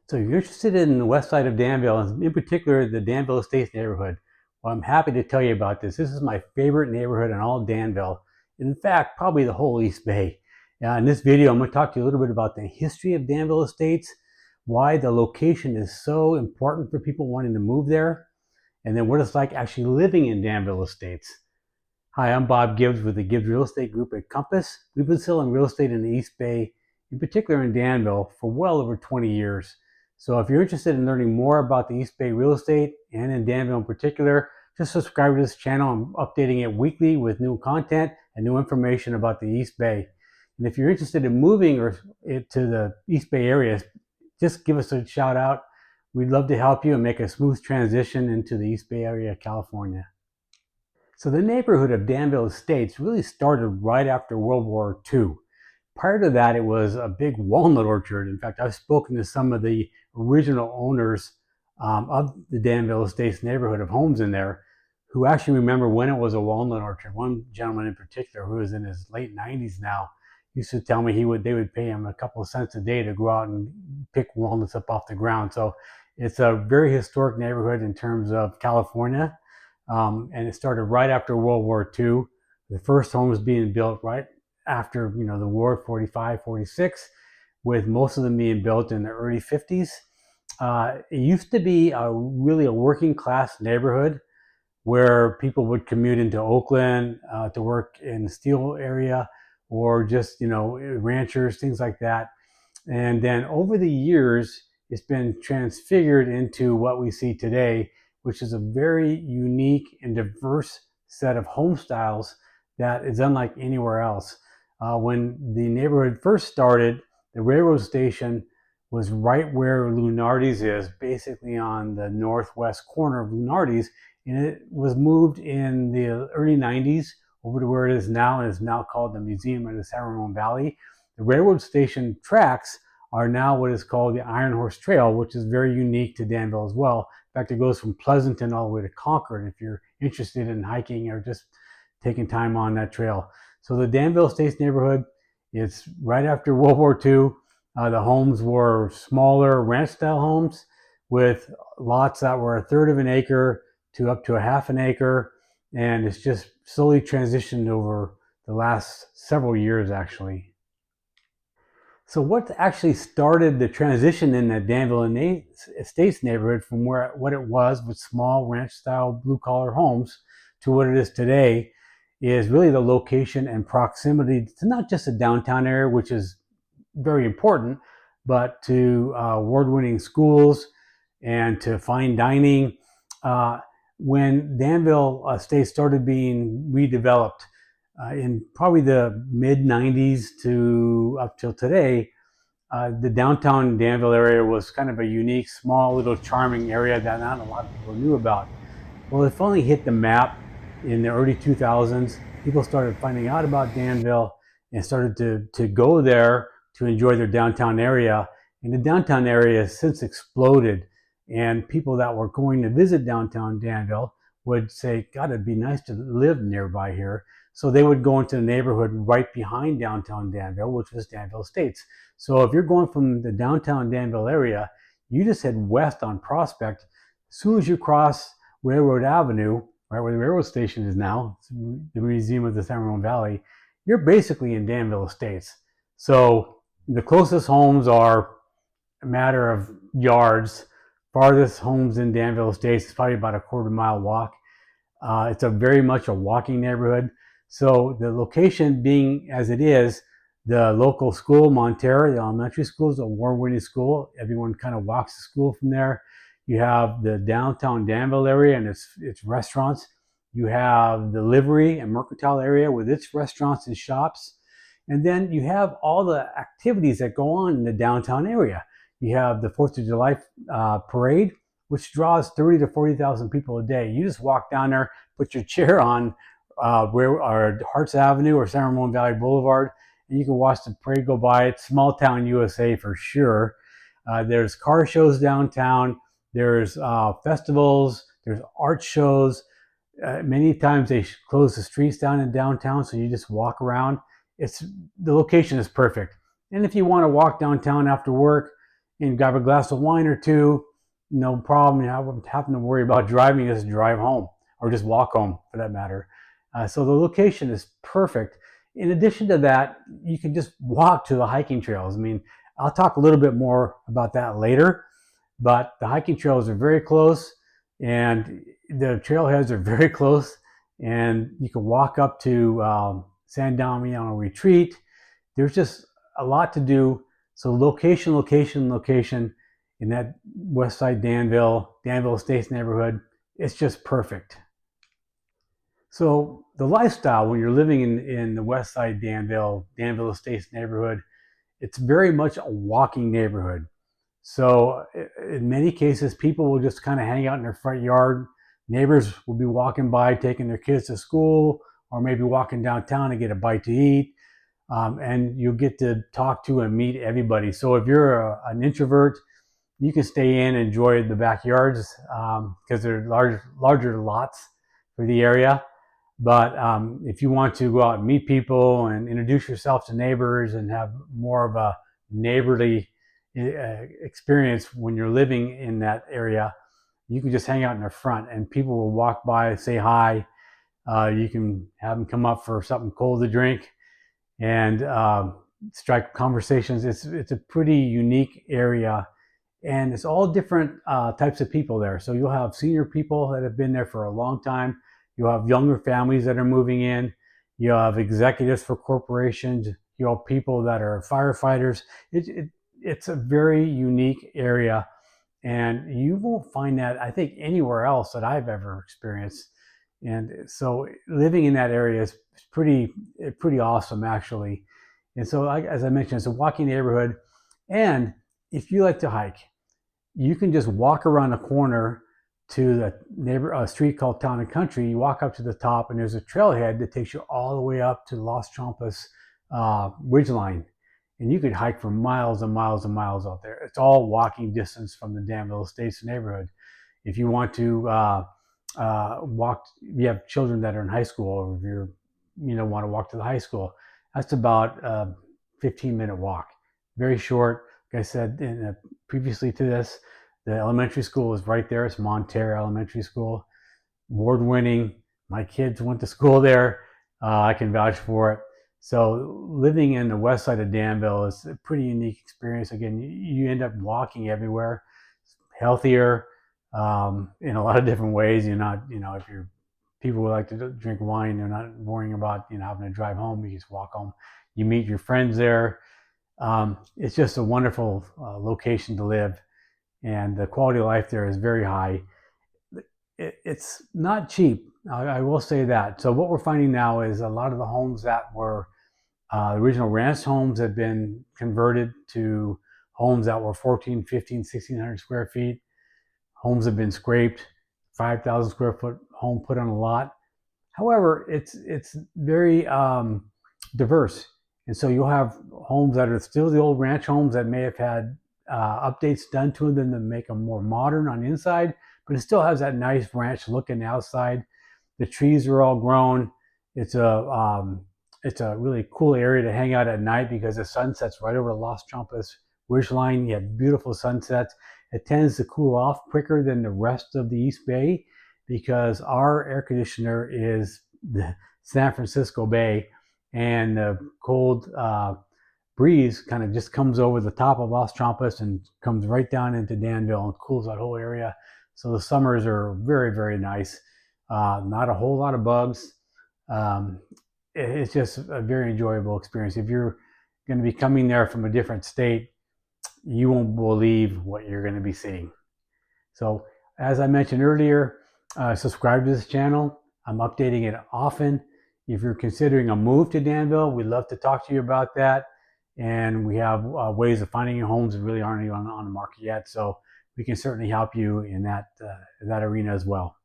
So you're interested in the west side of Danville, and in particular the Danville Estates neighborhood. Well, I'm happy to tell you about this. This is my favorite neighborhood in all of Danville. In fact, probably the whole East Bay. In this video, I'm going to talk to you a little bit about the history of Danville Estates, why the location is so important for people wanting to move there, and then what it's like actually living in Danville Estates. Hi, I'm Bob Gibbs with the Gibbs Real Estate Group at Compass. We've been selling real estate in the East Bay, in particular in Danville, for well over 20 years. So if you're interested in learning more about the East Bay real estate and in Danville in particular, just subscribe to this channel. I'm updating it weekly with new content and new information about the East Bay. And if you're interested in moving to the East Bay area, just give us a shout out. We'd love to help you and make a smooth transition into the East Bay area of California. So the neighborhood of Danville Estates really started right after World War II. Prior to that, it was a big walnut orchard. In fact, I've spoken to some of the original owners of the Danville Estates neighborhood of homes in there who actually remember when it was a walnut orchard. One gentleman in particular, who is in his late 90s now, used to tell me they would pay him a couple of cents a day to go out and pick walnuts up off the ground. So it's a very historic neighborhood in terms of California. And it started right after World War II. The first homes being built right after the war, 45, 46, with most of them being built in the early 50s. It used to be really a working class neighborhood where people would commute into Oakland to work in the steel area, or just ranchers, things like that. And then over the years, it's been transfigured into what we see today, which is a very unique and diverse set of home styles that is unlike anywhere else. When the neighborhood first started, the railroad station was right where Lunardi's is, basically on the northwest corner of Lunardi's, and it was moved in the early 90s over to where it is now, and is now called the Museum of the San Ramon Valley. The railroad station tracks are now what is called the Iron Horse Trail, which is very unique to Danville as well. In fact, it goes from Pleasanton all the way to Concord if you're interested in hiking or just taking time on that trail. So the Danville Estates neighborhood, it's right after World War II. The homes were smaller ranch-style homes with lots that were a third of an acre to up to a half an acre. And it's just slowly transitioned over the last several years, actually. So what actually started the transition in the Danville Estates neighborhood from what it was with small ranch-style blue-collar homes to what it is today is really the location and proximity to not just the downtown area, which is very important, but to award-winning schools and to fine dining. When Danville Estates started being redeveloped in probably the mid-90s to up till today, the downtown Danville area was kind of a unique, small, little charming area that not a lot of people knew about. Well, it finally hit the map in the early 2000s. People started finding out about Danville and started to go there to enjoy their downtown area. And the downtown area has since exploded. And people that were going to visit downtown Danville would say, God, it'd be nice to live nearby here. So they would go into the neighborhood right behind downtown Danville, which was Danville Estates. So if you're going from the downtown Danville area, you just head west on Prospect. As soon as you cross Railroad Avenue, right where the railroad station is now, the Museum of the San Ramon Valley, you're basically in Danville Estates. So the closest homes are a matter of yards. Farthest homes in Danville Estates is probably about a quarter-mile walk. It's very much a walking neighborhood. So the location being as it is, the local school, Montera, the elementary school, is an award-winning school. Everyone kind of walks to school from there. You have the downtown Danville area and its restaurants. You have the livery and mercantile area with its restaurants and shops. And then you have all the activities that go on in the downtown area. You have the 4th of July parade, which draws 30 to 40,000 people a day. You just walk down there, put your chair on Harts Avenue or San Ramon Valley Boulevard, and you can watch the parade go by. It's small town USA for sure. There's car shows downtown. There's festivals. There's art shows. Many times they close the streets down in downtown, so you just walk around. The location is perfect. And if you want to walk downtown after work, and grab a glass of wine or two. No problem. You don't have to worry about driving, just drive home or just walk home for that matter. So the location is perfect. In addition to that, you can just walk to the hiking trails. I mean, I'll talk a little bit more about that later, but the hiking trails are very close and the trailheads are very close, and you can walk up to San Damiano Retreat. There's just a lot to do. So location, location, location in that West Side Danville Estates neighborhood, it's just perfect. So the lifestyle when you're living in the West Side Danville Estates neighborhood, it's very much a walking neighborhood. So in many cases, people will just kind of hang out in their front yard. Neighbors will be walking by, taking their kids to school, or maybe walking downtown to get a bite to eat. And you'll get to talk to and meet everybody. So if you're an introvert, you can stay in and enjoy the backyards because they're larger lots for the area. But if you want to go out and meet people and introduce yourself to neighbors and have more of a neighborly experience when you're living in that area, you can just hang out in the front and people will walk by, say hi. You can have them come up for something cold to drink and strike conversations. It's a pretty unique area, and it's all different types of people there. So you'll have senior people that have been there for a long time. You'll have younger families that are moving in. You'll have executives for corporations. You'll have people that are firefighters. It's a very unique area, and you won't find that, I think, anywhere else that I've ever experienced. And so living in that area is pretty awesome, actually. And so, as I mentioned, it's a walking neighborhood. And if you like to hike, you can just walk around the corner to the street called Town and Country. You walk up to the top, and there's a trailhead that takes you all the way up to Las Trampas ridgeline. And you could hike for miles and miles and miles out there. It's all walking distance from the Danville Estates neighborhood. If you want to walk, you have children that are in high school, or if want to walk to the high school, that's about a 15-minute walk. Very short. Like I said previously to this, the elementary school is right there. It's Monterey Elementary School, award-winning. My kids went to school there. I can vouch for it. So living in the west side of Danville is a pretty unique experience. Again, you end up walking everywhere, healthier in a lot of different ways. You're not, if you're people who like to drink wine, they're not worrying about having to drive home. You just walk home. You meet your friends there. It's just a wonderful location to live, and the quality of life there is very high. It's not cheap, I will say that. So what we're finding now is a lot of the homes that were original ranch homes have been converted to homes that were 14, 15, 1,600 square feet. Homes have been scraped, 5,000 square foot home put on a lot. However, it's very diverse. And so you'll have homes that are still the old ranch homes that may have had updates done to them to make them more modern on the inside, but it still has that nice ranch look on the outside. The trees are all grown. It's a really cool area to hang out at night because the sun sets right over Las Trampas ridgeline. You have beautiful sunsets. It tends to cool off quicker than the rest of the East Bay because our air conditioner is the San Francisco Bay, and the cold breeze kind of just comes over the top of Las Trampas and comes right down into Danville and cools that whole area. So the summers are very, very nice. Not a whole lot of bugs. It's just a very enjoyable experience. If you're going to be coming there from a different state, you won't believe what you're going to be seeing. So as I mentioned earlier, subscribe to this channel. I'm updating it often. If you're considering a move to Danville, we'd love to talk to you about that. And we have ways of finding your homes that really aren't even on the market yet. So we can certainly help you in that arena as well.